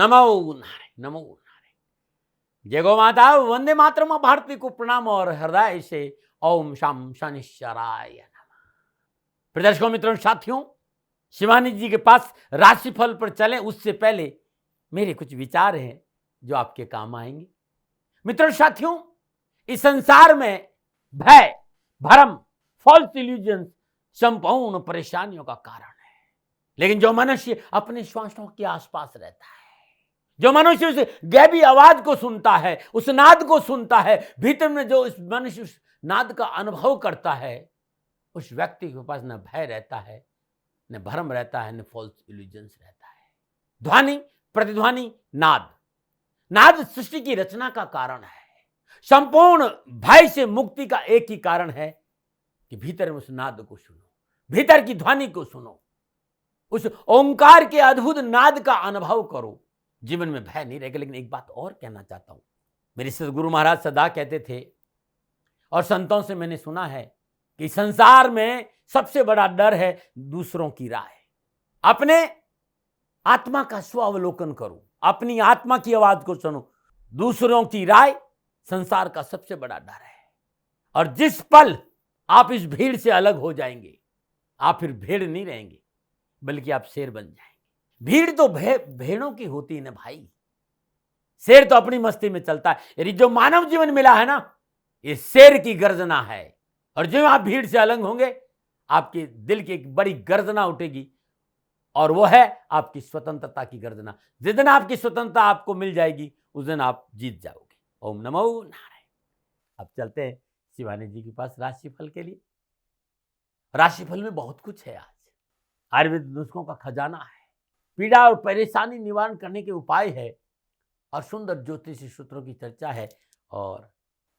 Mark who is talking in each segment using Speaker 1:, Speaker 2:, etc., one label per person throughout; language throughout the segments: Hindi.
Speaker 1: नमो नारायण, नमो नारायण। जय गौ माता, वंदे मातरम भारती को प्रणाम और हृदय से ओम शम शनिश्चराय नमः। प्रदर्शकों, मित्रों, साथियों, शिवानी जी के पास राशिफल पर चले उससे पहले मेरे कुछ विचार हैं जो आपके काम आएंगे। मित्रों, साथियों, इस संसार में भय, भ्रम, फॉल्स इल्यूजन संपूर्ण परेशानियों का कारण है। लेकिन जो मनुष्य अपने श्वासों के आसपास रहता है, जो मनुष्य उस गैबी आवाज को सुनता है, उस नाद को सुनता है, भीतर में जो इस मनुष्य उस नाद का अनुभव करता है, उस व्यक्ति के पास न भय रहता है, न भ्रम रहता है, न फॉल्स इल्यूजन्स रहता है। ध्वनि, प्रतिध्वनि, नाद, नाद सृष्टि की रचना का कारण है। संपूर्ण भय से मुक्ति का एक ही कारण है कि भीतर में उस नाद को सुनो, भीतर की ध्वनि को सुनो, उस ओंकार के अद्भुत नाद का अनुभव करो। जीवन में भय नहीं रहेगा। लेकिन एक बात और कहना चाहता हूं, मेरे सदगुरु महाराज सदा कहते थे और संतों से मैंने सुना है कि संसार में सबसे बड़ा डर है दूसरों की राय। अपने आत्मा का स्वावलोकन करो, अपनी आत्मा की आवाज को सुनो। दूसरों की राय संसार का सबसे बड़ा डर है। और जिस पल आप इस भीड़ से अलग हो जाएंगे, आप फिर भेड़ नहीं रहेंगे, बल्कि आप शेर बन जाएंगे। भीड़ तो भेड़ों की होती है ना भाई, शेर तो अपनी मस्ती में चलता है। यदि जो मानव जीवन मिला है ना, ये शेर की गर्जना है। और जो आप भीड़ से अलग होंगे, आपके दिल की एक बड़ी गर्जना उठेगी, और वो है आपकी स्वतंत्रता की गर्जना। जिस दिन आपकी स्वतंत्रता आपको मिल जाएगी, उस दिन आप जीत जाओगे। ओम नमो नारायण। अब चलते हैं शिवानी जी के पास राशिफल के लिए। राशिफल में बहुत कुछ है। आज आयुर्वेद नुस्खों का खजाना है, पीड़ा और परेशानी निवारण करने के उपाय है, और सुंदर ज्योतिषी सूत्रों की चर्चा है। और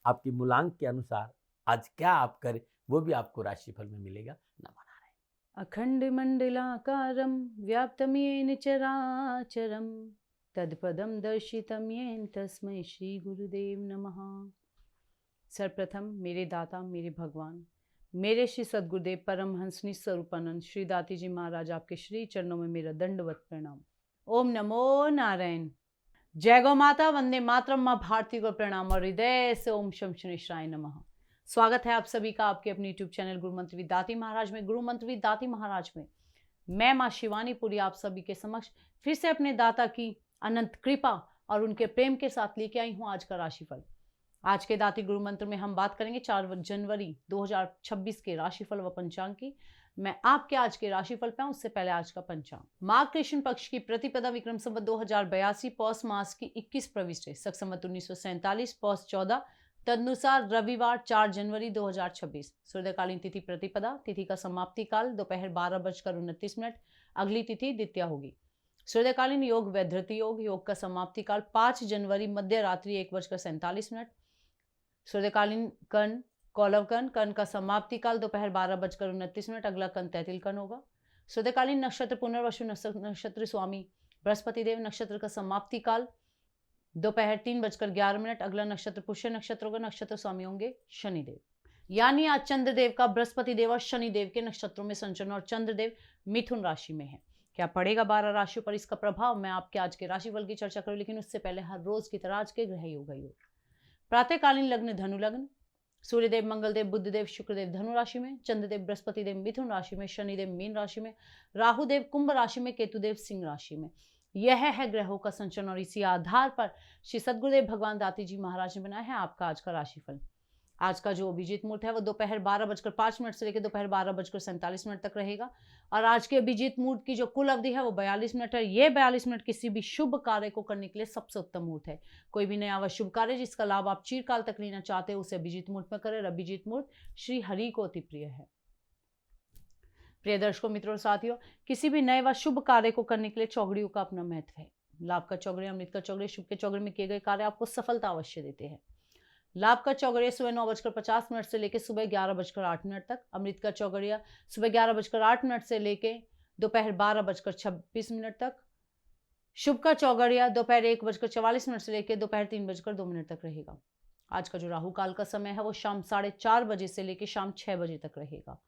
Speaker 1: आपकी मूलांक के अनुसार आज क्या आप करें वो भी आपको राशिफल में मिलेगा। नमो नारायण।
Speaker 2: अखंड मंडलाकारं व्याप्तं येन चराचरं तत्पदं दर्शितं येन तस्मै श्री गुरुदेव नमः। सर्वप्रथम मेरे दाता, मेरे भगवान, मेरे श्री सद्गुरुदेव परमहंस स्वरूपानंद श्री दाती जी महाराज, आपके श्री चरणों में मेरा दंडवत प्रणाम। ओम नमो नारायण। जय गौ माता, वंदे मातरम, माँ भारती को प्रणाम और हृदय से ओम शम शनिश्चराय नमः। स्वागत है आप सभी का आपके अपने यूट्यूब चैनल गुरु मंत्र विद दाती महाराज में। गुरु मंत्र विद दाती महाराज में मैं माँ शिवानी पुरी आप सभी के समक्ष फिर से अपने दाता की अनंत कृपा और उनके प्रेम के साथ लेके आई हूँ आज का राशिफल। आज के दाती गुरु मंत्र में हम बात करेंगे 4 जनवरी 2026 के राशिफल व पंचांग की। मैं आपके आज के राशिफल पे उससे पहले आज का पंचांग। माघ कृष्ण पक्ष की प्रतिपदा विक्रम संवत 2082 पौष मास की 21 प्रविष्टि शक संवत 1947 पौष 14 तदनुसार रविवार 4 जनवरी 2026। सूर्यकालीन तिथि प्रतिपदा, तिथि का समाप्ति काल दोपहर 12:29। अगली तिथि द्वितीया होगी। सूर्यकालीन योग वैधृति योग, योग का समाप्ति काल 5 जनवरी मध्य रात्रि 1:47। सूर्यकालीन कर्ण कौलव कर्ण, कर्ण का समाप्ति काल दोपहर 12:29। अगला कर्ण तैतिल कर्ण होगा। सूर्यकालीन नक्षत्र पुनर्वसु नक्षत्र स्वामी बृहस्पति देव, नक्षत्र का समाप्ति काल दोपहर 3:11। अगला नक्षत्र पुष्य नक्षत्र होगा, नक्षत्र स्वामी होंगे शनिदेव। यानी आज चंद्रदेव का बृहस्पति देव और शनिदेव के नक्षत्रों में संचरण, और चंद्रदेव मिथुन राशि में है। क्या पड़ेगा 12 राशियों पर इसका प्रभाव, मैं आपके आज के राशिफल की चर्चा करूं। लेकिन उससे पहले हर रोज की तरह आज के ग्रह योग। प्रातःकालीन लग्न धनु लग्न, सूर्यदेव मंगलदेव बुधदेव शुक्रदेव धनु राशि में, चंद्रदेव बृहस्पतिदेव मिथुन राशि में, शनिदेव मीन राशि में, राहुदेव कुंभ राशि में, केतुदेव सिंह राशि में। यह है ग्रहों का संचरण, और इसी आधार पर श्री सद्गुरुदेव भगवान दाती जी महाराज ने बनाया है आपका आज का राशिफल। आज का जो अभिजीत मुहूर्त है वो दोपहर 12:05 से लेकर दोपहर 12:47 तक रहेगा। और आज के अभिजीत मुहूर्त की जो कुल अवधि है वो 42 मिनट है। ये 42 मिनट किसी भी शुभ कार्य को करने के लिए सबसे उत्तम मुहूर्त है। कोई भी नया व शुभ कार्य जिसका लाभ आप चिरकाल तक लेना चाहते हैं उसे अभिजीत मुहूर्त में करें। अभिजीत मुहूर्त श्री हरि को अति प्रिय है। प्रिय दर्शकों, मित्रों और साथियों, किसी भी नए व शुभ कार्य को करने के लिए चौघड़ियों का अपना महत्व है। लाभ का चौघड़े, अमृत का चौघड़े, शुभ के चौघड़े में किए गए कार्य आपको सफलता अवश्य देते हैं। लाभ का चौघड़िया सुबह 9:50 से लेकर सुबह 11:08 तक, अमृत का चौघड़िया सुबह 11:08 से लेकर दोपहर 12:26 तक, शुभ का चौघड़िया दोपहर 1:44 से लेकर दोपहर 3:02 तक रहेगा। आज का जो राहु काल का समय है वो शाम 4:30 बजे से लेकर शाम 6 बजे तक रहेगा।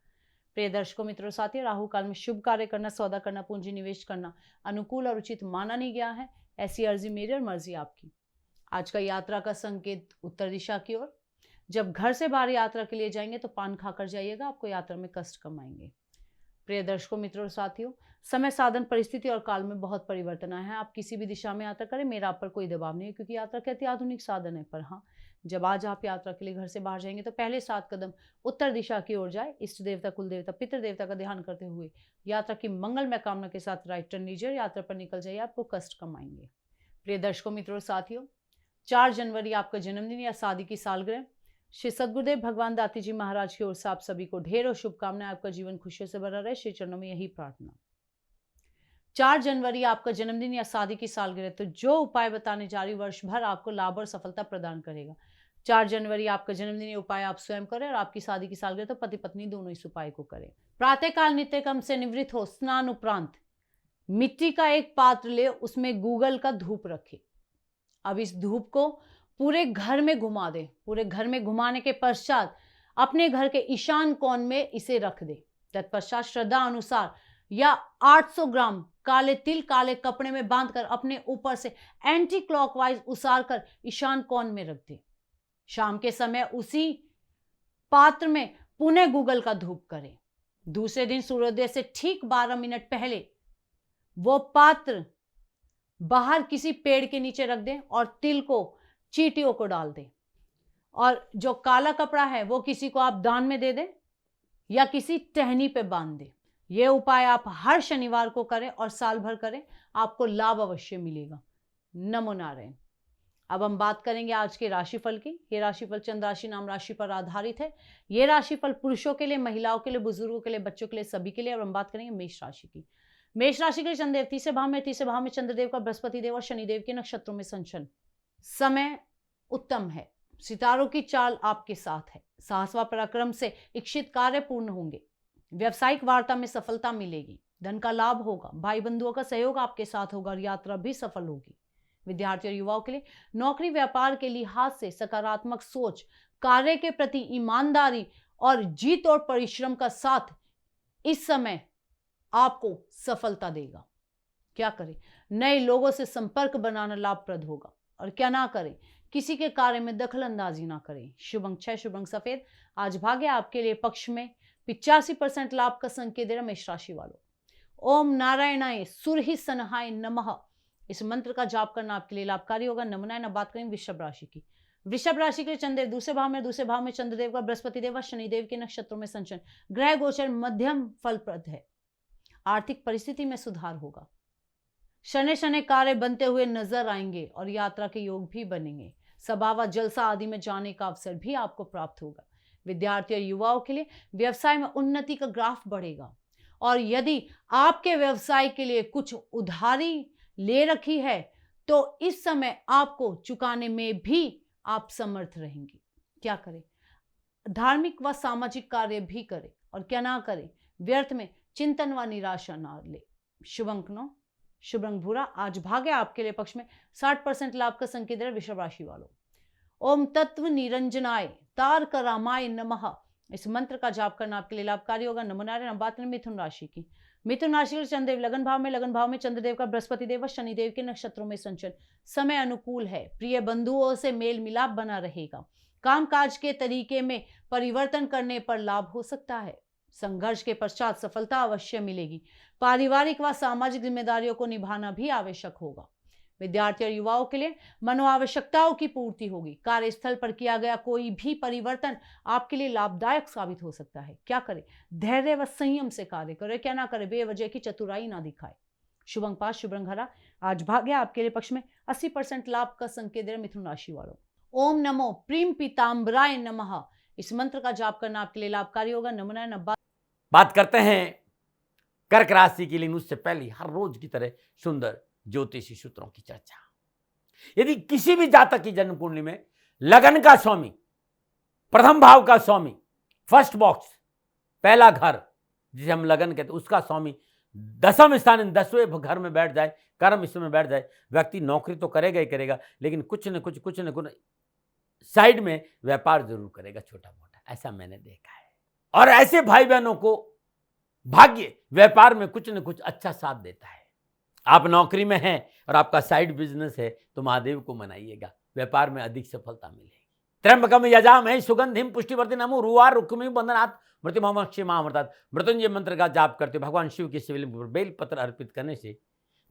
Speaker 2: प्रिय दर्शकों, मित्रों, साथियों, राहु काल में शुभ कार्य करना, सौदा करना, पूंजी निवेश करना अनुकूल और उचित माना नहीं गया है। ऐसी अर्जी मेरी और मर्जी आपकी। आज का यात्रा का संकेत उत्तर दिशा की ओर। जब घर से बाहर यात्रा के लिए जाएंगे तो पान खाकर जाइएगा, आपको यात्रा में कष्ट कम आएंगे। प्रिय दर्शकों, मित्रों और साथियों, समय, साधन, परिस्थिति और काल में बहुत परिवर्तन आया है। आप किसी भी दिशा में यात्रा करें, मेरा आप पर कोई दबाव नहीं है, क्योंकि यात्रा के अति आधुनिक साधन है। पर हाँ, जब आज आप यात्रा के लिए घर से बाहर जाएंगे तो पहले 7 कदम उत्तर दिशा की ओर जाए। इष्ट देवता, कुल देवता, पितृ देवता का ध्यान करते हुए यात्रा की मंगलमय कामना के साथ राइट टर्न लीजिए और यात्रा पर निकल जाइए, आपको कष्ट कम आएंगे। प्रिय दर्शकों, मित्रों और साथियों, 4 जनवरी आपका जन्मदिन या शादी की सालगिरह। श्री सद्गुरुदेव भगवान दाती जी महाराज की ओर से आप सभी को ढेरों शुभकामनाएं। आपका जीवन खुशियों से भरा रहे, श्री चरणों में यही प्रार्थना। 4 जनवरी आपका जन्मदिन या शादी की सालगिरह, तो जो उपाय बताने जा रही वर्ष भर आपको लाभ और सफलता प्रदान करेगा। 4 जनवरी आपका जन्मदिन, ये उपाय आप स्वयं करें, और आपकी शादी की सालगिरह तो पति पत्नी दोनों इस उपाय को करें। प्रातःकाल नित्य कर्म से निवृत्त हो, स्नान उपरांत मिट्टी का एक पात्र ले, उसमें गूगल का धूप रखे। अब इस धूप को पूरे घर में घुमा दे। पूरे घर में घुमाने के पश्चात अपने घर के ईशान कोण में इसे रख दे। तत्पश्चात श्रद्धा अनुसार या 800 ग्राम काले तिल काले कपड़े में बांधकर अपने ऊपर से एंटी क्लॉकवाइज उसार कर ईशान कोण में रख दे। शाम के समय उसी पात्र में पुनः गूगल का धूप करें। दूसरे दिन सूर्योदय से ठीक 12 मिनट पहले वो पात्र बाहर किसी पेड़ के नीचे रख दें और तिल को, चींटियों को डाल दें। और जो काला कपड़ा है वो किसी को आप दान में दे दें या किसी टहनी पे बांध दें। ये उपाय आप हर शनिवार को करें और साल भर करें, आपको लाभ अवश्य मिलेगा। नमो नारायण। अब हम बात करेंगे आज के राशिफल की। ये राशिफल चंद्र राशि नाम राशि पर आधारित है। ये राशिफल पुरुषों के लिए, महिलाओं के लिए, बुजुर्गों के लिए, बच्चों के लिए, सभी के लिए। और हम बात करेंगे मेष राशि की। मेष राशि के चंद्रदेव तीसरे भाव में, तीसरे भाव में चंद्रदेव का बृहस्पति देव और शनिदेव के नक्षत्रों में संचरण। समय उत्तम है, सितारों की चाल आपके साथ है। साहस व पराक्रम से इच्छित कार्य पूर्ण होंगे। व्यवसायिक वार्ता में सफलता मिलेगी। धन का लाभ होगा। भाई बंधुओं का सहयोग आपके साथ होगा और यात्रा भी सफल होगी। विद्यार्थी और युवाओं के लिए नौकरी व्यापार के लिहाज से सकारात्मक सोच, कार्य के प्रति ईमानदारी और जीत और परिश्रम का साथ इस समय आपको सफलता देगा। क्या करें? नए लोगों से संपर्क बनाना लाभप्रद होगा। और क्या ना करें? किसी के कार्य में दखल अंदाजी ना करें। शुभ अंक 6, शुभ अंक सफेद। आज भाग्य आपके लिए पक्ष में। 85% लाभ का संकेत दे रहा मेष राशि वालों। ओम नारायणाय सुरहि सनहाय नमः, इस मंत्र का जाप करना आपके लिए लाभकारी होगा। नमनाय। न बात करें वृषभ राशि की। वृषभ राशि के चंद्रदेव दूसरे भाव में, दूसरे भाव में चंद्रदेव का बृहस्पति देव और शनिदेव के नक्षत्रों में संचरण। ग्रह गोचर मध्यम फलप्रद है। आर्थिक परिस्थिति में सुधार होगा। शनि शनि कार्य बनते हुए नजर आएंगे और यात्रा के योग भी बनेंगे। सभा व जलसा आदि में जाने का अवसर भी आपको प्राप्त होगा। विद्यार्थी और युवाओं के लिए व्यवसाय में उन्नति का ग्राफ बढ़ेगा। और यदि आपके व्यवसाय के लिए कुछ उधारी ले रखी है तो इस समय आपको चुकाने में भी आप समर्थ रहेंगे। क्या करें? धार्मिक व सामाजिक कार्य भी करें। और क्या ना करें? व्यर्थ में चिंतन व निराशा ना ले। शुभ अंक 9, शुभ रंग भूरा। आज भाग्य आपके लिए पक्ष में। 60% लाभ का संकेत है वृषभ राशि वालों। ओम तत्व निरंजनाय तारक रामाय नमः, इस मंत्र का जाप करना आपके लिए लाभकारी होगा। नमो नारायण। बात करें मिथुन राशि की। मिथुन राशि के चंद्रदेव लगन भाव में, लगन भाव में चंद्रदेव का बृहस्पति देव और शनिदेव के नक्षत्रों में संचरण। समय अनुकूल है। प्रिय बंधुओं से मेल मिलाप बना रहेगा। कामकाज के तरीके में परिवर्तन करने पर लाभ हो सकता है। संघर्ष के पश्चात सफलता अवश्य मिलेगी। पारिवारिक व सामाजिक जिम्मेदारियों को निभाना भी आवश्यक होगा। विद्यार्थी और युवाओं के लिए मनोआवश्यकताओं की पूर्ति होगी। कार्यस्थल पर किया गया कोई भी परिवर्तन आपके लिए लाभदायक साबित हो सकता है। क्या करें? धैर्य व संयम से कार्य करें। क्या ना करें? बेवजह की चतुराई ना दिखाए। शुभ अंक 5, शुभ रंग हरा। आज भाग्य आपके लिए पक्ष में। 80% लाभ का संकेत है मिथुन राशि वालों। ओम नमो प्रीम पीताम्बराय नमः, इस मंत्र का जाप करना आपके लिए लाभकारी होगा। नमो नारायण।
Speaker 1: बात करते हैं कर्क राशि की, लेकिन उससे पहले हर रोज की तरह सुंदर ज्योतिषी सूत्रों की चर्चा। यदि किसी भी जातक की जन्म कुंडली में लगन का स्वामी, प्रथम भाव का स्वामी, फर्स्ट बॉक्स, पहला घर जिसे हम लगन कहते हैं, उसका स्वामी 10वें स्थान 10वें घर में बैठ जाए, कर्म इसमें बैठ जाए, व्यक्ति नौकरी तो करेगा ही करेगा, लेकिन कुछ न कुछ साइड में व्यापार जरूर करेगा, छोटा मोटा। ऐसा मैंने देखा है। और ऐसे भाई बहनों को भाग्य व्यापार में कुछ न कुछ अच्छा साथ देता है। आप नौकरी में हैं और आपका साइड बिजनेस है तो महादेव को मनाइएगा, व्यापार में अधिक सफलता मिलेगी। त्र्यंबकम यजामहे सुगंधिम पुष्टिवर्धनम उर्वारुकमिव रुक्मिणी बंधनात् मृत्युमोक्षमामृतात्। मृत्युंजय मंत्र का जाप करते भगवान शिव की शिवलिंग पर बेल पत्र अर्पित करने से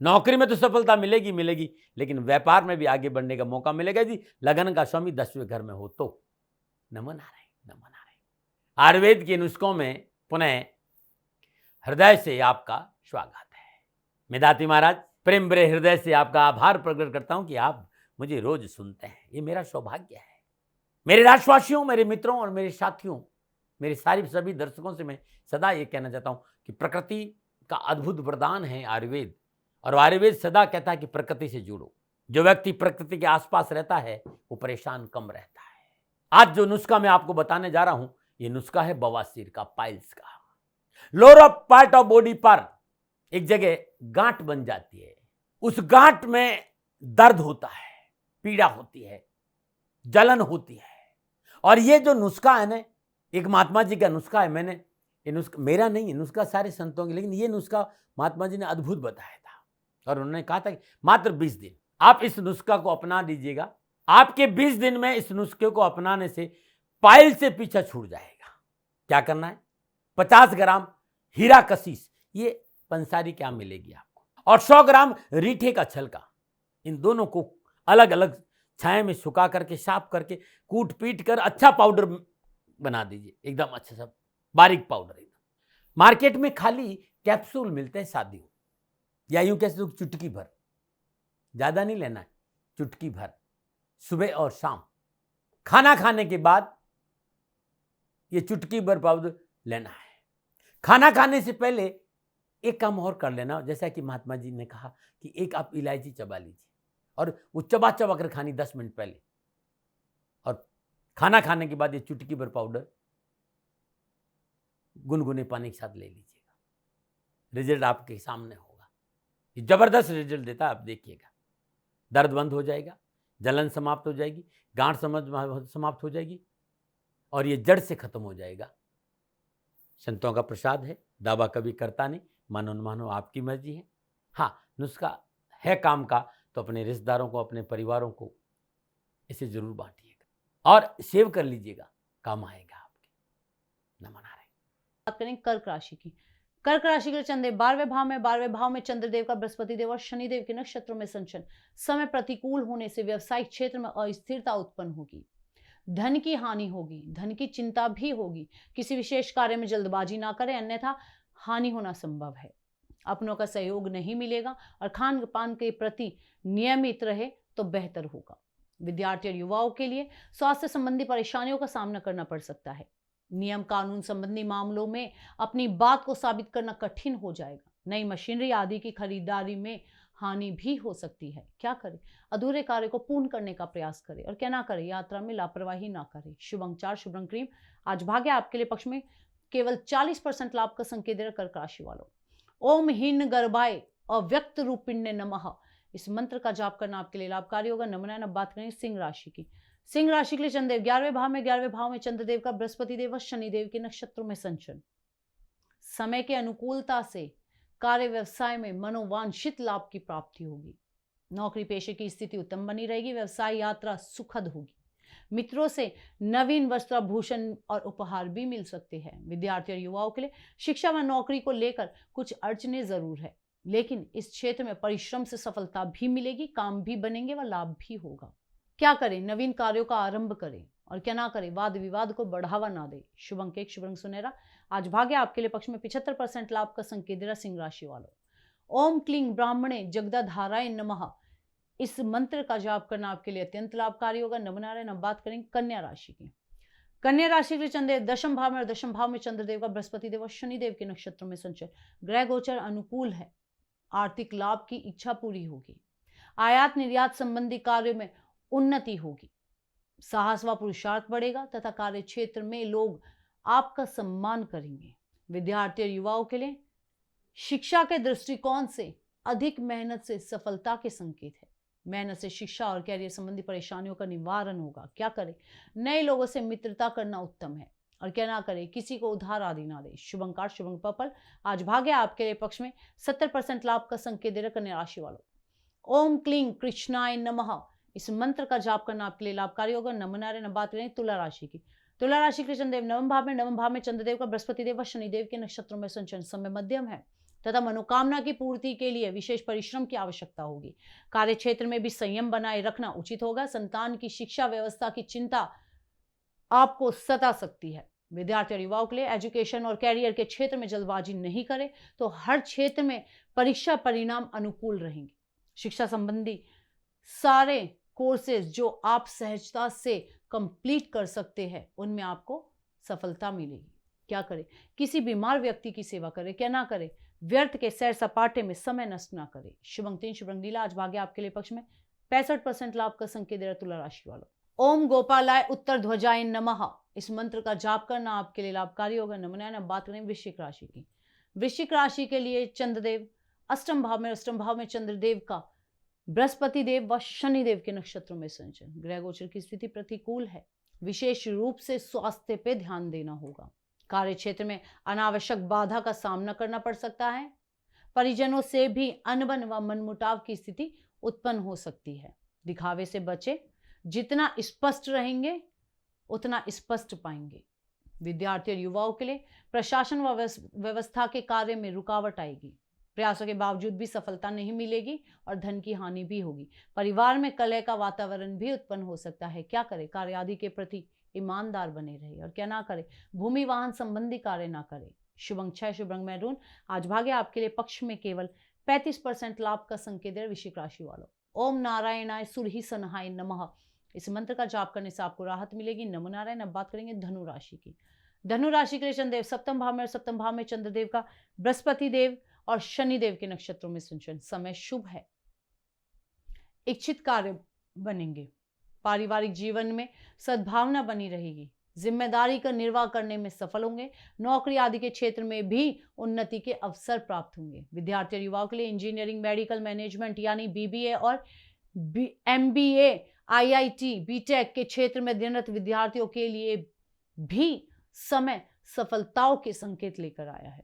Speaker 1: नौकरी में तो सफलता मिलेगी मिलेगी, लेकिन व्यापार में भी आगे बढ़ने का मौका मिलेगा जी। लगन का स्वामी 10वें घर में हो तो नमो नारायण, नमो नारायण। आयुर्वेद के नुस्खों में पुनः हृदय से आपका स्वागत है। मैं दाती महाराज प्रेम भरे हृदय से आपका आभार प्रकट करता हूं कि आप मुझे रोज सुनते हैं, ये मेरा सौभाग्य है। मेरे राष्ट्रवासियों, मेरे मित्रों और मेरे साथियों, मेरे सभी दर्शकों से मैं सदा ये कहना चाहता हूं कि प्रकृति का अद्भुत वरदान है आयुर्वेद, और आयुर्वेद सदा कहता है कि प्रकृति से जुड़ो। जो व्यक्ति प्रकृति के आसपास रहता है वो परेशान कम रहता है। आज जो नुस्खा मैं आपको बताने जा रहा हूं, ये नुस्खा है बवासीर का, पाइल्स का। लोअर पार्ट ऑफ बॉडी पर एक जगह गांठ बन जाती है, उस गांठ में दर्द होता है, पीड़ा होती है, जलन होती है। और ये जो नुस्खा है ना, एक महात्मा जी का नुस्खा है। मैंने ये नुस्खा मेरा नहीं है, नुस्खा सारे संतों की, लेकिन ये नुस्खा महात्मा जी ने अद्भुत बताया था और उन्होंने कहा था कि मात्र 20 दिन आप इस नुस्खा को अपना दीजिएगा। आपके 20 दिन में इस नुस्खे को अपनाने से पाइल से पीछा छूट जाएगा। क्या करना है? 50 ग्राम हीरा कशीस, ये पंसारी क्या मिलेगी आपको, और 100 ग्राम रीठे का छिलका। इन दोनों को अलग अलग छाया में सुखा करके, साफ करके, कूट पीट कर अच्छा पाउडर बना दीजिए, एकदम अच्छा सा बारीक पाउडर। एकदम मार्केट में खाली कैप्सूल मिलते हैं शादियों, या यूं कह सकते चुटकी भर, ज्यादा नहीं लेना है, चुटकी भर सुबह और शाम खाना खाने के बाद ये चुटकी भर पाउडर लेना है। खाना खाने से पहले एक काम और कर लेना, जैसा कि महात्मा जी ने कहा कि एक आप इलायची चबा लीजिए और वो चबा चबा कर खानी 10 मिनट पहले, और खाना खाने के बाद ये चुटकी भर पाउडर गुनगुने पानी के साथ ले लीजिएगा। रिजल्ट आपके सामने होगा, ये जबरदस्त रिजल्ट देता है, आप देखिएगा। दर्द बंद हो जाएगा, जलन समाप्त हो जाएगी, गांठ समाप्त हो जाएगी, और ये जड़ से खत्म हो जाएगा। संतों का प्रसाद है, दावा कभी करता नहीं, मानो न मानो आपकी मर्जी है। हाँ, नुस्खा है काम का, तो अपने रिश्तेदारों को, अपने परिवारों को इसे जरूर बांटिएगा और सेव कर लीजिएगा, काम आएगा आपके। नमन नारायण।
Speaker 2: बात करें कर्क राशि की। कर्क राशि के लिए चंद्रदेव 12वें भाव में चंद्रदेव का बृहस्पति देव और शनिदेव के नक्षत्रों में संचरण। समय प्रतिकूल होने से व्यवसायिक क्षेत्र में अस्थिरता उत्पन्न होगी, धन की हानि होगी, धन की चिंता भी होगी। किसी विशेष कार्य में जल्दबाजी ना करें, अन्यथा हानि होना संभव है। अपनों का सहयोग नहीं मिलेगा और खान पान के प्रति नियमित रहे तो बेहतर होगा। विद्यार्थी और युवाओं के लिए स्वास्थ्य संबंधी परेशानियों का सामना करना पड़ सकता है। नियम कानून संबंधी मामलों में अपनी बात को साबित करना कठिन हो जाएगा। नई मशीनरी आदि की खरीदारी में हानि भी हो सकती है। क्या करें? अधूरे कार्य को पूर्ण करने का प्रयास करें, और क्या ना करें, यात्रा में लापरवाही ना करें। शुभ अंक 4, शुभ रंग क्रीम। आज भाग्य आपके लिए पक्ष में केवल 40% लाभ का संकेत दे रहा कर्क राशि वालों। ओम हीन गर्भाय अव्यक्त रूपिण्य नमः, इस मंत्र का जाप करना आपके लिए लाभकारी होगा। नमन। अब बात करें सिंह राशि की। सिंह राशि के लिए चंद्रदेव 11वें भाव में चंद्रदेव का बृहस्पति देव और शनिदेव के नक्षत्रों में संचरण। समय के अनुकूलता से कार्य व्यवसाय में मनोवांछित लाभ की प्राप्ति होगी। नौकरी पेशे की स्थिति उत्तम बनी रहेगी। व्यवसाय यात्रा सुखद होगी। मित्रों से नवीन वस्त्राभूषण और उपहार भी मिल सकते हैं। विद्यार्थी और युवाओं के लिए शिक्षा व नौकरी को लेकर कुछ अड़चने जरूर है, लेकिन इस क्षेत्र में परिश्रम से सफलता भी मिलेगी, काम भी बनेंगे व लाभ भी होगा। क्या करें? नवीन कार्यों का आरंभ करें, और क्या ना करें, वाद विवाद को बढ़ावा ना दे। शुभ अंक 1, शुभ रंग सुनहरा। आज भाग्य आपके लिए पक्ष में 75% लाभ का संकेत दे रहा सिंह राशि वालों। ओम क्लीं ब्राह्मणे जगदाधाराय नमः, इस मंत्र का जाप करना आपके लिए अत्यंत लाभकारी होगा। नमन नारायण। अब बात करें कन्या राशि की। कन्या राशि के चंद्रदेव 10वें भाव में, और 10वें भाव में चंद्रदेव का बृहस्पति देव और शनिदेव के नक्षत्रों में संचरण। ग्रह गोचर अनुकूल है। आर्थिक लाभ की इच्छा पूरी होगी। आयात निर्यात संबंधी कार्यों में उन्नति होगी। साहस व पुरुषार्थ बढ़ेगा तथा कार्य क्षेत्र में लोग आपका सम्मान करेंगे। विद्यार्थी और युवाओं के लिए शिक्षा के दृष्टिकोण से अधिक मेहनत से सफलता के संकेत है। मेहनत से शिक्षा और कैरियर संबंधी परेशानियों का निवारण होगा। क्या करें? नए लोगों से मित्रता करना उत्तम है। और क्या ना करे, किसी को उधार आदि ना दे। शुभ अंक 8, शुभ अंक पर्पल। आज भाग्य आपके लिए पक्ष में 70% लाभ का संकेत दे रहा कन्या राशि वालों। ओम क्लीं कृष्णाय नमः, इस मंत्र का जाप करना आपके लिए लाभकारी होगा। नमनारायण। बात करें तुला राशि की। तुला राशि के चंद्रदेव नवम भाव में चंद्रदेव का बृहस्पति देव व शनिदेव के नक्षत्रों में संचरण समय मध्यम है तथा मनोकामना की पूर्ति के लिए विशेष परिश्रम की आवश्यकता होगी। कार्य क्षेत्र में भी संयम बनाए रखना उचित होगा। संतान की शिक्षा व्यवस्था की चिंता आपको सता सकती है। विद्यार्थी और युवाओं के लिए एजुकेशन और कैरियर के क्षेत्र में जल्दबाजी नहीं करें तो हर क्षेत्र में परीक्षा परिणाम अनुकूल रहेंगे। शिक्षा संबंधी सारे कोर्सेज जो आप सहजता से कंप्लीट कर सकते हैं उनमें आपको सफलता मिलेगी। क्या करें, किसी बीमार व्यक्ति की सेवा करें। क्या ना करें, व्यर्थ के सैर सपाटे में समय नष्ट ना करें। शुभ अंक 3, शुभ रंग नीला। आज भाग्य आपके लिए पक्ष में 65% लाभ का संकेत दे रहा तुला राशि वालों। ओम गोपालाय उत्तर ध्वजाय नमः, इस मंत्र का जाप करना आपके लिए लाभकारी होगा। नमनारायण। अब बात करें वृश्चिक राशि की। वृश्चिक राशि के लिए चंद्रदेव अष्टम भाव में चंद्रदेव का बृहस्पति देव व शनिदेव के नक्षत्रों में संचरण। ग्रह गोचर की स्थिति प्रतिकूल है। विशेष रूप से स्वास्थ्य पे ध्यान देना होगा। कार्य क्षेत्र में अनावश्यक बाधा का सामना करना पड़ सकता है। परिजनों से भी अनबन व मनमुटाव की स्थिति उत्पन्न हो सकती है। दिखावे से बचे, जितना स्पष्ट रहेंगे उतना स्पष्ट पाएंगे। विद्यार्थी और युवाओं के लिए प्रशासन व व्यवस्था के कार्य में रुकावट आएगी। प्रयासों के बावजूद भी सफलता नहीं मिलेगी और धन की हानि भी होगी। परिवार में कलह का वातावरण भी उत्पन्न हो सकता है। क्या करें, कार्य आदि के प्रति ईमानदार बने रहे और क्या ना करें, भूमि वाहन संबंधी कार्य ना करें। शुभ अंक 6, शुभ रंग मैरून। आज भाग्य आपके लिए पक्ष में केवल 35% लाभ का संकेत है वृश्चिक राशि वालों। ओम नारायणाय सुरहि सनहाय नमः, इस मंत्र का जाप करने से आपको राहत मिलेगी। नमो नारायण। अब बात करेंगे धनु राशि की। धनु राशि के लिए चंद्रदेव सप्तम भाव में चंद्रदेव का बृहस्पति देव और शनिदेव के नक्षत्रों में संचरण। समय शुभ है। इच्छित कार्य बनेंगे। पारिवारिक जीवन में सद्भावना बनी रहेगी। जिम्मेदारी का निर्वाह करने में सफल होंगे। नौकरी आदि के क्षेत्र में भी उन्नति के अवसर प्राप्त होंगे। विद्यार्थी और युवाओं के लिए इंजीनियरिंग, मेडिकल, मैनेजमेंट यानी बीबीए और एमबीए, आईआईटी, बीटेक के क्षेत्र में अध्ययनरत विद्यार्थियों के लिए भी समय सफलताओं के संकेत लेकर आया है।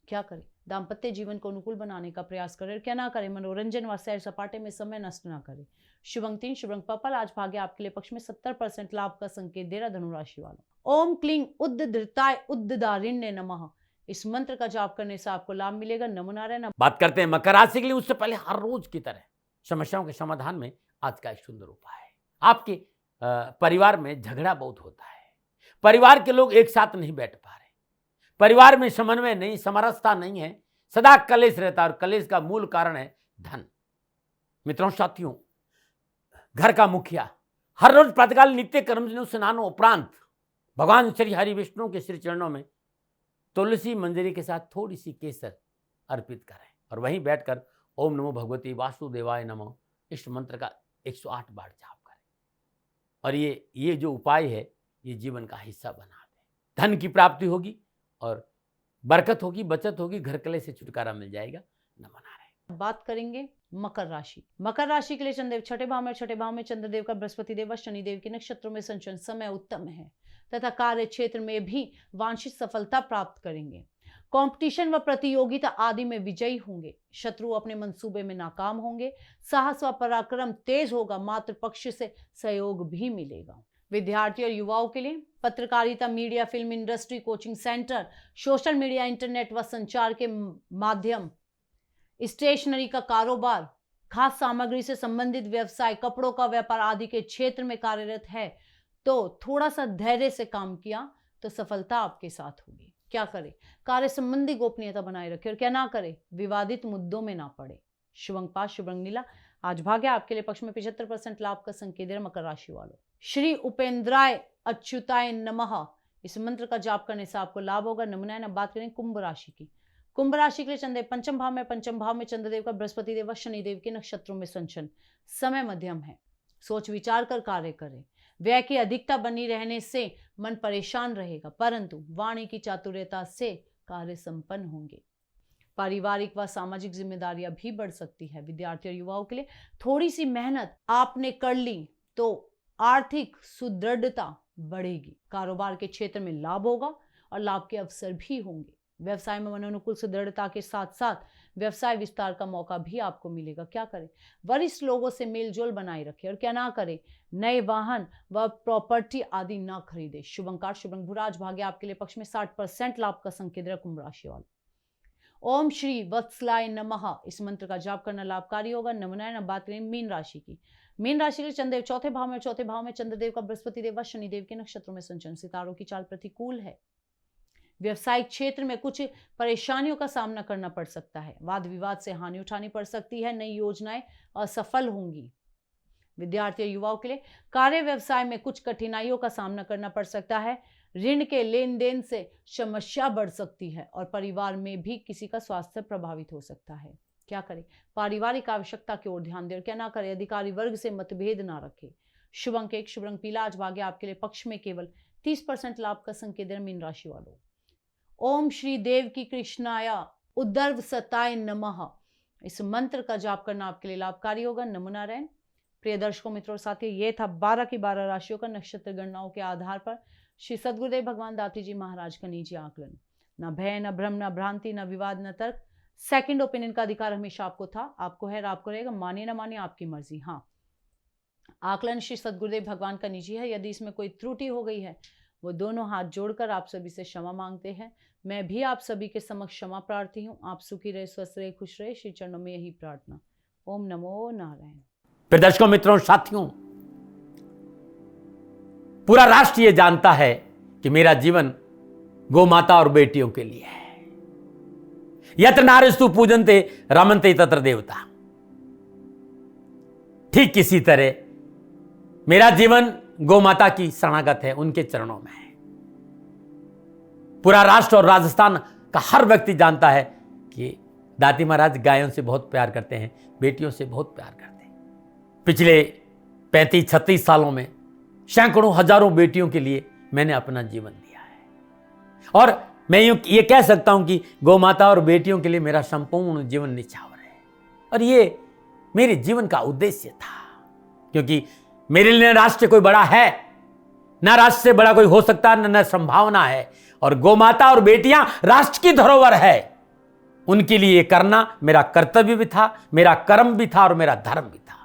Speaker 2: क्या करें, दाम्पत्य जीवन को अनुकूल बनाने का प्रयास करें। क्या ना करें, मनोरंजन व सैर सपाटे में समय नष्ट ना करें। शुभ अंक 3, शुभ रंग पर्पल। आज भाग्य आपके लिए पक्ष में 70% लाभ का संकेत दे रहा धनु राशि वालों। ओम क्लीं उद्दृताय उद्दारिण्य नमः, इस मंत्र का जाप करने से आपको लाभ मिलेगा। नमो नारायण।
Speaker 1: बात करते हैं मकर राशि के लिए। उससे पहले हर रोज की तरह समस्याओं के समाधान में आज का एक सुंदर उपाय है। आपके परिवार में झगड़ा बहुत होता है। परिवार के लोग एक साथ नहीं बैठ पा रहे। परिवार में समन्वय नहीं, समरसता नहीं है। सदा कलेश रहता है और कलेश का मूल कारण है धन। मित्रों, साथियों, घर का मुखिया हर रोज प्रातःकाल नित्य कर्म स्नानों उपरांत भगवान श्री हरि विष्णु के श्री चरणों में तुलसी मंजरी के साथ थोड़ी सी केसर अर्पित करें और वहीं बैठकर ओम नमो भगवती वासुदेवाय नमः इस मंत्र का 108 बार जाप करें। और ये जो उपाय है ये जीवन का हिस्सा बना दे। धन की प्राप्ति होगी और बरकत होगी, बचत होगी, घर कले से छुटकारा मिल जाएगा। नमो नारायण।
Speaker 2: बात करेंगे मकर राशि। मकर राशि के लिए चंद्रदेव छठे भाव में चंद्रदेव का बृहस्पति देव व शनिदेव के नक्षत्रों में संचरण। समय उत्तम है तथा कार्य क्षेत्र में भी वांछित सफलता प्राप्त करेंगे। कंपटीशन व प्रतियोगिता आदि में विजयी होंगे। शत्रु अपने मंसूबे में नाकाम होंगे। साहस व पराक्रम तेज होगा। मातृ पक्ष से सहयोग भी मिलेगा। विद्यार्थी और युवाओं के लिए पत्रकारिता, media, film industry, coaching centre, social media, internet व संचार के माध्यम, स्टेशनरी का कारोबार, खाद्य सामग्री से संबंधित व्यवसाय, कपड़ों का व्यापार आदि के क्षेत्र में कार्यरत है तो थोड़ा सा धैर्य से काम किया तो सफलता आपके साथ होगी। क्या करें, कार्य संबंधी गोपनीयता बनाए रखें और क्या ना करें, विवादित मुद्दों में ना पड़े। शुभ अंक 5, शुभ रंग नीला। आज भाग्य आपके लिए पक्ष में 75% लाभ का संकेत है मकर राशि वालों। श्री उपेंद्राय अच्युताय नमः, इस मंत्र का जाप करने से आपको लाभ होगा। नमनारायण। अब बात करें कुंभ राशि की। कुंभ राशि के लिए चंद्रदेव पंचम भाव में चंद्रदेव का बृहस्पति देव व शनिदेव के नक्षत्रों में संचरण। समय मध्यम है। सोच विचार कर कार्य करें। व्यय की अधिकता बनी रहने से मन परेशान रहेगा, परंतु वाणी की चातुर्यता से कार्य संपन्न होंगे। पारिवारिक व सामाजिक जिम्मेदारियां भी बढ़ सकती है। विद्यार्थी और युवाओं के लिए थोड़ी सी मेहनत आपने कर ली तो आर्थिक सुदृढ़ता बढ़ेगी। कारोबार के क्षेत्र में लाभ होगा और लाभ के अवसर भी होंगे। व्यवसाय में मनोनुकूल सुदृढ़ता के साथ साथ व्यवसाय विस्तार का मौका भी आपको मिलेगा। क्या करें? वरिष्ठ लोगों से मेलजोल बनाए रखें और क्या ना करें? नए वाहन व प्रॉपर्टी आदि ना खरीदे। शुभ अंक 8 शुभ रंग भूरा। आज भाग्य आपके लिए पक्ष में 60% लाभ का संकेत है कुंभ राशि वाले। ओम श्री वत्सलाय नमः इस मंत्र का जाप करना लाभकारी होगा। नमनाय। अब बात करें मीन राशि की। मीन राशि के चंद्रदेव चौथे भाव में, चौथे भाव में चंद्रदेव का बृहस्पति देव व शनिदेव के नक्षत्रों में संचरण। सितारों की चाल प्रतिकूल है। व्यवसायिक क्षेत्र में कुछ परेशानियों का सामना करना पड़ सकता है। वाद विवाद से हानि उठानी पड़ सकती है। नई योजनाएं असफल होंगी। विद्यार्थी और युवाओं के लिए कार्य व्यवसाय में कुछ कठिनाइयों का सामना करना पड़ सकता है। ऋण के लेन देन से समस्या बढ़ सकती है और परिवार में भी किसी का स्वास्थ्य प्रभावित हो सकता है। क्या करें? पारिवारिक आवश्यकता की ओर ध्यान दें और क्या ना करें? अधिकारी वर्ग से मतभेद ना रखें। शुभ अंक 1 शुभ रंग पीला। आज भाग्य आपके लिए पक्ष में केवल 30% लाभ का संकेत है मीन राशि वालों। ओम श्री देव की कृष्णाय उद्धर्व सताय नमः इस मंत्र का जाप करना आपके लिए लाभकारी होगा। नमो नारायण। प्रिय दर्शकों मित्रों और साथियों, ये था 12 की 12 राशियों का नक्षत्र गणनाओं के आधार पर श्री सद्गुरुदेव भगवान दाती जी महाराज का निजी आकलन। न भय, न भ्रम, न भ्रांति, न विवाद, न तर्क। सेकंड ओपिनियन का अधिकार हमेशा आपको था, आपको है और आपको रहेगा। मानिए ना मानिए आपकी मर्जी। हाँ, आकलन श्री सद्गुरुदेव भगवान का निजी है। यदि इसमें कोई त्रुटि हो गई है वो दोनों हाथ जोड़कर आप सभी से क्षमा मांगते हैं। मैं भी आप सभी के समक्ष क्षमा प्रार्थी हूँ। आप सुखी रहे, स्वस्थ रहे, खुश रहे, श्री चरणों में यही प्रार्थना। ओम नमो नारायण।
Speaker 1: फिर दर्शकों मित्रों साथियों, पूरा राष्ट्र ये जानता है कि मेरा जीवन गौ माता और बेटियों के लिए है। यत्र नारीस्तु पूजन्ते रमन्ते तत्र देवता। ठीक किसी तरह मेरा जीवन गौ माता की शरणागत है, उनके चरणों में है। पूरा राष्ट्र और राजस्थान का हर व्यक्ति जानता है कि दाती महाराज गायों से बहुत प्यार करते हैं, बेटियों से बहुत प्यार करते हैं। पिछले 35-36 सालों में सैकड़ों हजारों बेटियों के लिए मैंने अपना जीवन दिया है और मैं ये कह सकता हूं कि गौ माता और बेटियों के लिए मेरा संपूर्ण जीवन निछावर है। और ये मेरे जीवन का उद्देश्य था, क्योंकि मेरे लिए राष्ट्र कोई बड़ा है ना, राष्ट्र से बड़ा कोई हो सकता है न संभावना है। और गौ माता और बेटियां राष्ट्र की धरोहर है, उनके लिए करना मेरा कर्तव्य भी था, मेरा कर्म भी था और मेरा धर्म भी था।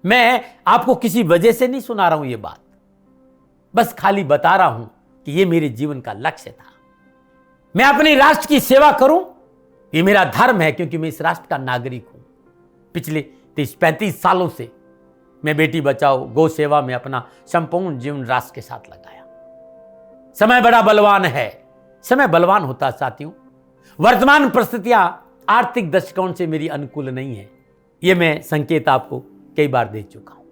Speaker 1: मैं आपको किसी वजह से नहीं सुना रहा हूं ये बात, बस खाली बता रहा हूं कि ये मेरे जीवन का लक्ष्य था। मैं अपने राष्ट्र की सेवा करूं, ये मेरा धर्म है, क्योंकि मैं इस राष्ट्र का नागरिक हूं। पिछले 30-35 सालों से मैं बेटी बचाओ, गौ सेवा में अपना संपूर्ण जीवन राष्ट्र के साथ लगाया। समय बड़ा बलवान है, समय बलवान होता है साथियों। वर्तमान परिस्थितियां आर्थिक दृष्टिकोण से मेरी अनुकूल नहीं है, यह मैं संकेत आपको कई बार दे चुका हूं।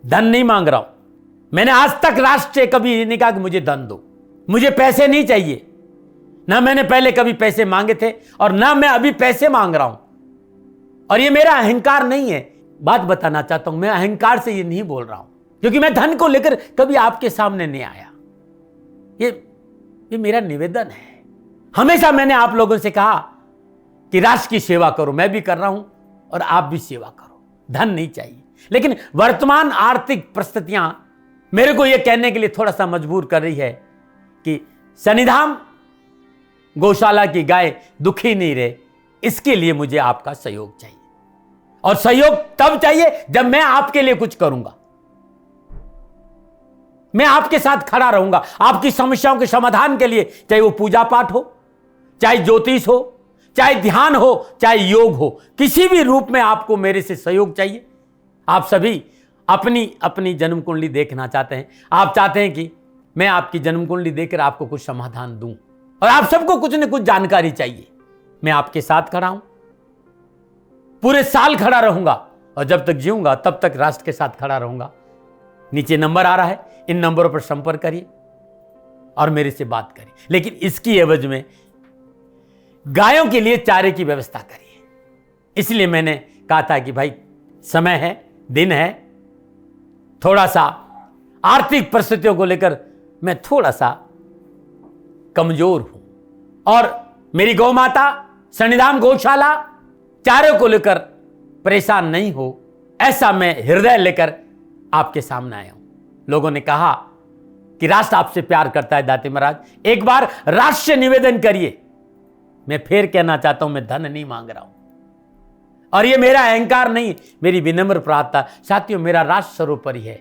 Speaker 1: धन नहीं मांग रहा हूं। मैंने आज तक राष्ट्र से कभी ये नहीं कहा कि मुझे धन दो, मुझे पैसे नहीं चाहिए। ना मैंने पहले कभी पैसे मांगे थे और ना मैं अभी पैसे मांग रहा हूं। और ये मेरा अहंकार नहीं है। बात बताना चाहता हूं, मैं अहंकार से ये नहीं बोल रहा हूं, क्योंकि मैं धन को लेकर कभी आपके सामने नहीं आया। ये मेरा निवेदन है। हमेशा मैंने आप लोगों से कहा कि राष्ट्र की सेवा करो, मैं भी कर रहा हूं और आप भी सेवा करो। धन नहीं चाहिए, लेकिन वर्तमान आर्थिक परिस्थितियां मेरे को यह कहने के लिए थोड़ा सा मजबूर कर रही है कि शनिधाम गौशाला की गाय दुखी नहीं रहे, इसके लिए मुझे आपका सहयोग चाहिए। और सहयोग तब चाहिए जब मैं आपके लिए कुछ करूंगा, मैं आपके साथ खड़ा रहूंगा आपकी समस्याओं के समाधान के लिए। चाहे वो पूजा पाठ हो, चाहे ज्योतिष हो, चाहे ध्यान हो, चाहे योग हो, किसी भी रूप में आपको मेरे से सहयोग चाहिए। आप सभी अपनी अपनी जन्म कुंडली देखना चाहते हैं। आप चाहते हैं कि मैं आपकी जन्म कुंडली देखकर आपको कुछ समाधान दूं, और आप सबको कुछ न कुछ जानकारी चाहिए। मैं आपके साथ खड़ा हूं, पूरे साल खड़ा रहूंगा और जब तक जीऊंगा तब तक राष्ट्र के साथ खड़ा रहूंगा। नीचे नंबर आ रहा है, इन नंबरों पर संपर्क करिए और मेरे से बात करिए, लेकिन इसकी एवज में गायों के लिए चारे की व्यवस्था करिए। इसलिए मैंने कहा था कि भाई समय है, दिन है, थोड़ा सा आर्थिक परिस्थितियों को लेकर मैं थोड़ा सा कमजोर हूं और मेरी गौ माता शनिधाम गौशाला चारे को लेकर परेशान नहीं हो, ऐसा मैं हृदय लेकर आपके सामने आया हूं। लोगों ने कहा कि राष्ट्र आपसे प्यार करता है दाते महाराज, एक बार राष्ट्र से निवेदन करिए। मैं फिर कहना चाहता हूं, मैं धन नहीं मांग रहा हूं, और ये मेरा अहंकार नहीं, मेरी विनम्र प्रार्थना। साथियों, मेरा राष्ट्र सर्वोपरि है।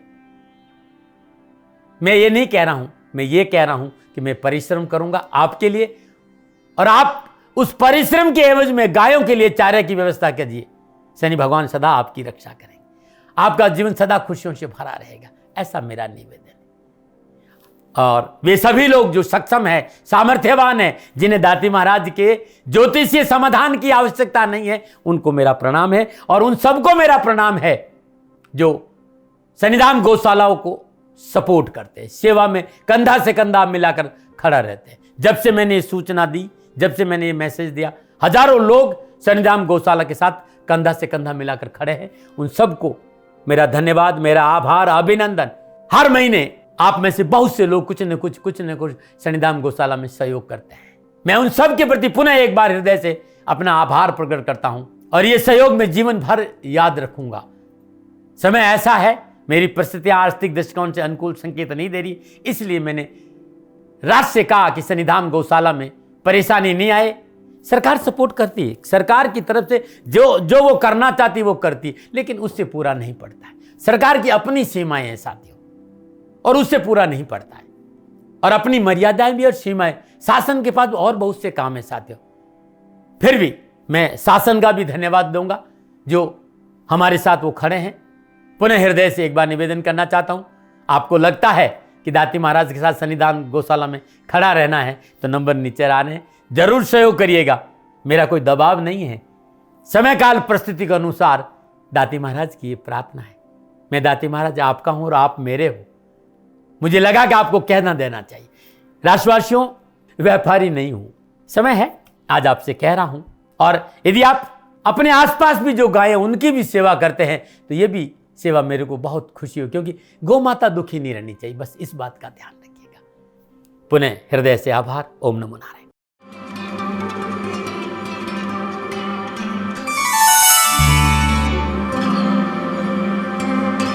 Speaker 1: मैं ये नहीं कह रहा हूं, मैं ये कह रहा हूं कि मैं परिश्रम करूंगा आपके लिए, और आप उस परिश्रम के एवज में गायों के लिए चारे की व्यवस्था कीजिए। शनि भगवान सदा आपकी रक्षा करेंगे, आपका जीवन सदा खुशियों से भरा रहेगा, ऐसा मेरा निवेदन है। और वे सभी लोग जो सक्षम है, सामर्थ्यवान है, जिन्हें दाती महाराज के ज्योतिषीय समाधान की आवश्यकता नहीं है, उनको मेरा प्रणाम है। और उन सबको मेरा प्रणाम है जो शनिधाम गौशालाओं को सपोर्ट करते हैं, सेवा में कंधा से कंधा मिलाकर खड़ा रहते हैं। जब से मैंने ये सूचना दी, जब से मैंने ये मैसेज दिया, हजारों लोग शनिधाम गौशाला के साथ कंधा से कंधा मिलाकर खड़े हैं। उन सबको मेरा धन्यवाद, मेरा आभार, अभिनंदन। हर महीने आप में से बहुत से लोग कुछ न कुछ शनिधाम गौशाला में सहयोग करते हैं। मैं उन सब के प्रति पुनः एक बार हृदय से अपना आभार प्रकट करता हूं, और ये सहयोग मैं जीवन भर याद रखूंगा। समय ऐसा है, मेरी परिस्थितियां आर्थिक दृष्टिकोण से अनुकूल संकेत नहीं दे रही, इसलिए मैंने राष्ट्र से कहा कि शनिधाम गौशाला में परेशानी नहीं आए। सरकार सपोर्ट करती है, सरकार की तरफ से जो वो करना चाहती वो करती, लेकिन उससे पूरा नहीं पड़ता है। सरकार की अपनी सीमाएं हैं साथियों, और उससे पूरा नहीं पड़ता है, और अपनी मर्यादाएं भी और सीमाएं। शासन के पास और बहुत से काम है साथियों। फिर भी मैं शासन का भी धन्यवाद दूंगा जो हमारे साथ वो खड़े हैं। पुनः हृदय से एक बार निवेदन करना चाहता हूं, आपको लगता है कि दाती महाराज के साथ शनिधाम गौशाला में खड़ा रहना है तो नंबर नीचे आ रहे हैं, जरूर सहयोग करिएगा। मेरा कोई दबाव नहीं है, समय काल परिस्थिति के अनुसार दाती महाराज की ये प्रार्थना है। मैं दाती महाराज आपका हूं और आप मेरे हो, मुझे लगा कि आपको कहना देना चाहिए। राष्ट्रवासियों, व्यापारी नहीं हूं, समय है आज आपसे कह रहा हूं। और यदि आप अपने आसपास भी जो गायें उनकी भी सेवा करते हैं तो ये भी सेवा मेरे को बहुत खुशी हो, क्योंकि गौ माता दुखी नहीं रहनी चाहिए, बस इस बात का ध्यान रखिएगा। पुनः हृदय से आभार। ओम नमो नारायण।